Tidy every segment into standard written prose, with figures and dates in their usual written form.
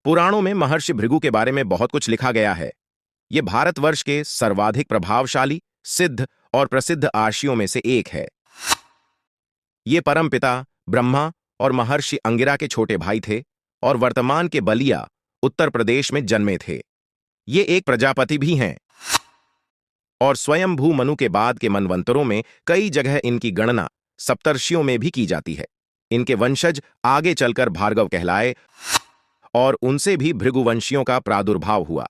पुराणों में महर्षि भृगु के बारे में बहुत कुछ लिखा गया है। ये भारतवर्ष के सर्वाधिक प्रभावशाली, सिद्ध और प्रसिद्ध आर्षियों में से एक है। ये परमपिता ब्रह्मा और महर्षि अंगिरा के छोटे भाई थे और वर्तमान के बलिया, उत्तर प्रदेश में जन्मे थे। ये एक प्रजापति भी हैं और स्वयंभू मनु के बाद के मनवंतरों में कई जगह इनकी गणना सप्तर्षियों में भी की जाती है। इनके वंशज आगे चलकर भार्गव कहलाए और उनसे भी भृगुवंशियों का प्रादुर्भाव हुआ।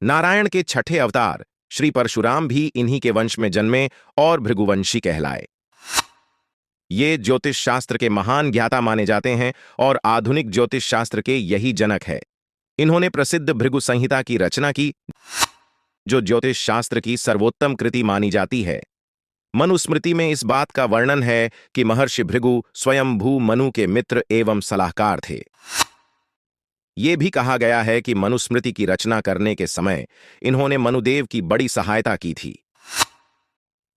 नारायण के छठे अवतार श्री परशुराम भी इन्हीं के वंश में जन्मे और भृगुवंशी कहलाए। ये ज्योतिष शास्त्र के महान ज्ञाता माने जाते हैं और आधुनिक ज्योतिष शास्त्र के यही जनक है। इन्होंने प्रसिद्ध भृगु संहिता की रचना की, जो ज्योतिष शास्त्र की सर्वोत्तम कृति मानी जाती है। मनुस्मृति में इस बात का वर्णन है कि महर्षि भृगु स्वयंभू मनु के मित्र एवं सलाहकार थे। ये भी कहा गया है कि मनुस्मृति की रचना करने के समय इन्होंने मनुदेव की बड़ी सहायता की थी।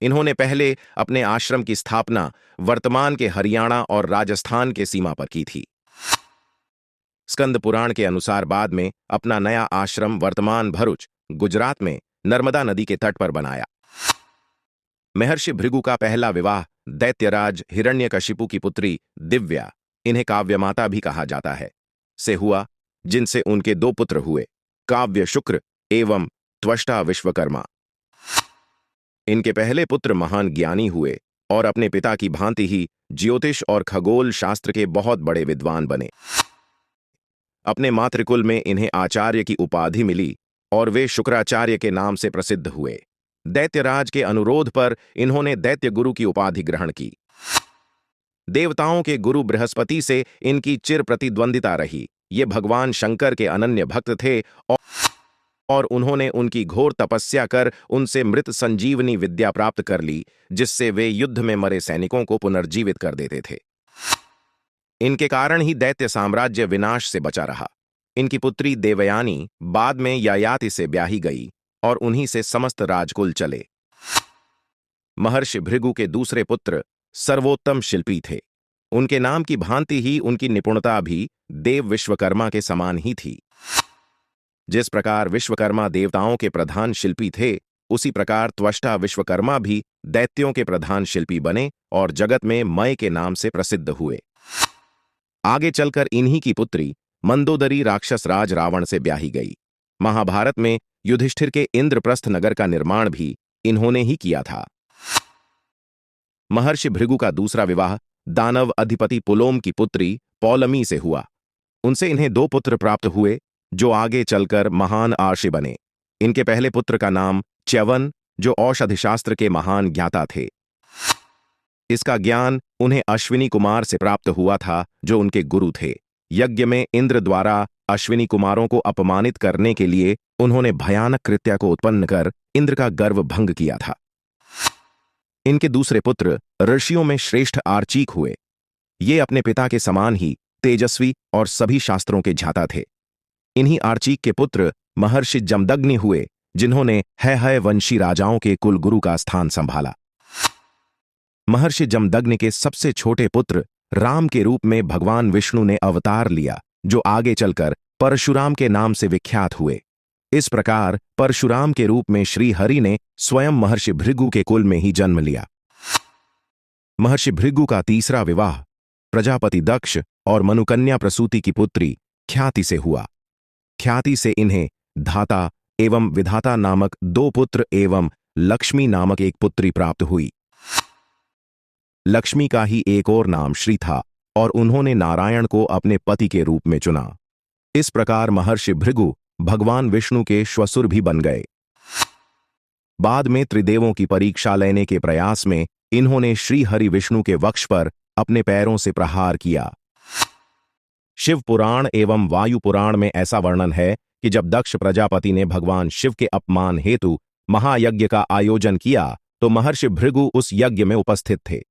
इन्होंने पहले अपने आश्रम की स्थापना वर्तमान के हरियाणा और राजस्थान के सीमा पर की थी। स्कंद पुराण के अनुसार बाद में अपना नया आश्रम वर्तमान भरूच, गुजरात में नर्मदा नदी के तट पर बनाया। महर्षि भृगु का पहला विवाह दैत्यराज हिरण्यकशिपु की पुत्री दिव्या, इन्हें काव्यमाता भी कहा जाता है, से हुआ, जिनसे उनके दो पुत्र हुए, काव्य शुक्र एवं त्वष्टा विश्वकर्मा। इनके पहले पुत्र महान ज्ञानी हुए और अपने पिता की भांति ही ज्योतिष और खगोल शास्त्र के बहुत बड़े विद्वान बने। अपने मातृकुल में इन्हें आचार्य की उपाधि मिली और वे शुक्राचार्य के नाम से प्रसिद्ध हुए। दैत्यराज के अनुरोध पर इन्होंने दैत्य गुरु की उपाधि ग्रहण की। देवताओं के गुरु बृहस्पति से इनकी चिर प्रतिद्वंदिता रही। ये भगवान शंकर के अनन्य भक्त थे और उन्होंने उनकी घोर तपस्या कर उनसे मृत संजीवनी विद्या प्राप्त कर ली, जिससे वे युद्ध में मरे सैनिकों को पुनर्जीवित कर देते थे। इनके कारण ही दैत्य साम्राज्य विनाश से बचा रहा। इनकी पुत्री देवयानी बाद में ययाति से ब्याही गई और उन्हीं से समस्त राजकुल चले। महर्षि भृगु के दूसरे पुत्र सर्वोत्तम शिल्पी थे। उनके नाम की भांति ही उनकी निपुणता भी देव विश्वकर्मा के समान ही थी। जिस प्रकार विश्वकर्मा देवताओं के प्रधान शिल्पी थे, उसी प्रकार त्वष्टा विश्वकर्मा भी दैत्यों के प्रधान शिल्पी बने और जगत में मय के नाम से प्रसिद्ध हुए। आगे चलकर इन्हीं की पुत्री मंदोदरी राक्षस राज रावण से ब्याही गई। महाभारत में युधिष्ठिर के इंद्रप्रस्थ नगर का निर्माण भी इन्होंने ही किया था। महर्षि भृगु का दूसरा विवाह दानव अधिपति पुलोम की पुत्री पौलमी से हुआ। उनसे इन्हें दो पुत्र प्राप्त हुए, जो आगे चलकर महान आर्षि बने। इनके पहले पुत्र का नाम च्यवन, जो औषधिशास्त्र के महान ज्ञाता थे। इसका ज्ञान उन्हें अश्विनी कुमार से प्राप्त हुआ था, जो उनके गुरु थे। यज्ञ में इंद्र द्वारा अश्विनी कुमारों को अपमानित करने के लिए उन्होंने भयानक कृत्या को उत्पन्न कर इंद्र का गर्व भंग किया था। इनके दूसरे पुत्र ऋषियों में श्रेष्ठ आर्चीक हुए। ये अपने पिता के समान ही तेजस्वी और सभी शास्त्रों के ज्ञाता थे। इन्हीं आर्चीक के पुत्र महर्षि जमदग्नि हुए, जिन्होंने है वंशी राजाओं के कुलगुरु का स्थान संभाला। महर्षि जमदग्नि के सबसे छोटे पुत्र राम के रूप में भगवान विष्णु ने अवतार लिया, जो आगे चलकर परशुराम के नाम से विख्यात हुए। इस प्रकार परशुराम के रूप में श्री हरि ने स्वयं महर्षि भृगु के कुल में ही जन्म लिया। महर्षि भृगु का तीसरा विवाह प्रजापति दक्ष और मनुकन्या प्रसूति की पुत्री ख्याति से हुआ। ख्याति से इन्हें धाता एवं विधाता नामक दो पुत्र एवं लक्ष्मी नामक एक पुत्री प्राप्त हुई। लक्ष्मी का ही एक और नाम श्री था और उन्होंने नारायण को अपने पति के रूप में चुना। इस प्रकार महर्षि भृगु भगवान विष्णु के श्वसुर भी बन गए। बाद में त्रिदेवों की परीक्षा लेने के प्रयास में इन्होंने श्री हरि विष्णु के वक्ष पर अपने पैरों से प्रहार किया। शिव पुराण एवं वायु पुराण में ऐसा वर्णन है कि जब दक्ष प्रजापति ने भगवान शिव के अपमान हेतु महायज्ञ का आयोजन किया, तो महर्षि भृगु उस यज्ञ में उपस्थित थे।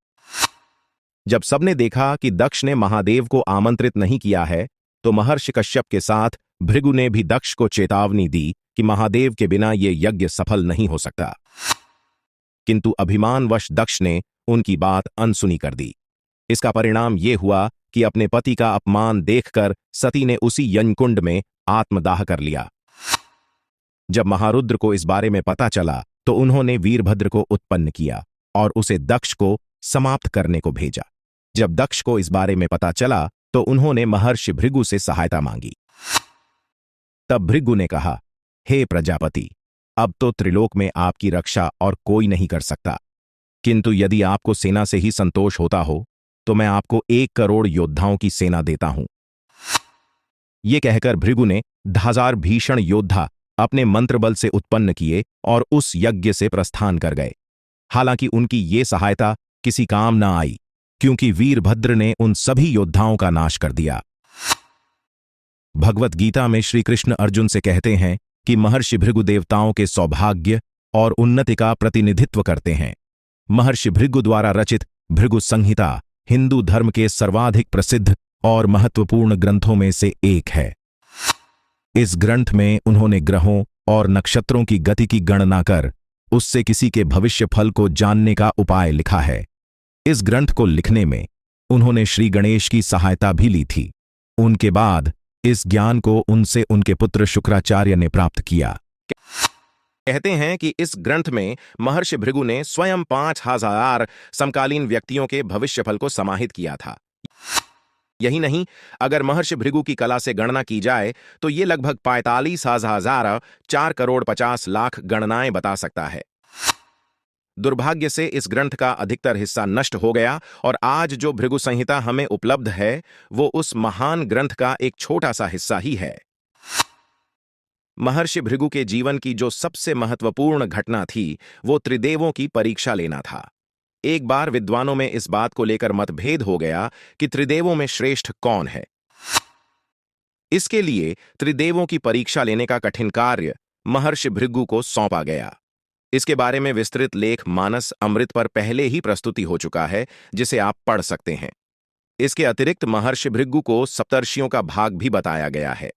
जब सबने देखा कि दक्ष ने महादेव को आमंत्रित नहीं किया है, तो महर्षि कश्यप के साथ भृगु ने भी दक्ष को चेतावनी दी कि महादेव के बिना ये यज्ञ सफल नहीं हो सकता। किंतु अभिमानवश दक्ष ने उनकी बात अनसुनी कर दी। इसका परिणाम ये हुआ कि अपने पति का अपमान देखकर सती ने उसी यज्ञकुंड में आत्मदाह कर लिया। जब महारुद्र को इस बारे में पता चला तो उन्होंने वीरभद्र को उत्पन्न किया और उसे दक्ष को समाप्त करने को भेजा। जब दक्ष को इस बारे में पता चला तो उन्होंने महर्षि भृगु से सहायता मांगी। तब भृगु ने कहा, हे प्रजापति, अब तो त्रिलोक में आपकी रक्षा और कोई नहीं कर सकता, किंतु यदि आपको सेना से ही संतोष होता हो तो मैं आपको 1 करोड़ योद्धाओं की सेना देता हूं। ये कहकर भृगु ने 1000 भीषण योद्धा अपने मंत्रबल से उत्पन्न किए और उस यज्ञ से प्रस्थान कर गए। हालांकि उनकी ये सहायता किसी काम न आई, क्योंकि वीरभद्र ने उन सभी योद्धाओं का नाश कर दिया। भगवत गीता में श्री कृष्ण अर्जुन से कहते हैं कि महर्षि भृगु देवताओं के सौभाग्य और उन्नति का प्रतिनिधित्व करते हैं। महर्षि भृगु द्वारा रचित भृगु संहिता हिंदू धर्म के सर्वाधिक प्रसिद्ध और महत्वपूर्ण ग्रंथों में से एक है। इस ग्रंथ में उन्होंने ग्रहों और नक्षत्रों की गति की गणना कर उससे किसी के भविष्य फल को जानने का उपाय लिखा है। इस ग्रंथ को लिखने में उन्होंने श्री गणेश की सहायता भी ली थी। उनके बाद इस ज्ञान को उनसे उनके पुत्र शुक्राचार्य ने प्राप्त किया। कहते हैं कि इस ग्रंथ में महर्षि भृगु ने स्वयं 5000 समकालीन व्यक्तियों के भविष्यफल को समाहित किया था। यही नहीं, अगर महर्षि भृगु की कला से गणना की जाए तो ये लगभग 45,000 4 करोड़ 50 लाख गणनाएं बता सकता है। दुर्भाग्य से इस ग्रंथ का अधिकतर हिस्सा नष्ट हो गया और आज जो भृगु संहिता हमें उपलब्ध है वो उस महान ग्रंथ का एक छोटा सा हिस्सा ही है। महर्षि भृगु के जीवन की जो सबसे महत्वपूर्ण घटना थी वो त्रिदेवों की परीक्षा लेना था। एक बार विद्वानों में इस बात को लेकर मतभेद हो गया कि त्रिदेवों में श्रेष्ठ कौन है। इसके लिए त्रिदेवों की परीक्षा लेने का कठिन कार्य महर्षि भृगु को सौंपा गया। इसके बारे में विस्तृत लेख मानस अमृत पर पहले ही प्रस्तुति हो चुका है, जिसे आप पढ़ सकते हैं। इसके अतिरिक्त महर्षि भृगु को सप्तर्षियों का भाग भी बताया गया है।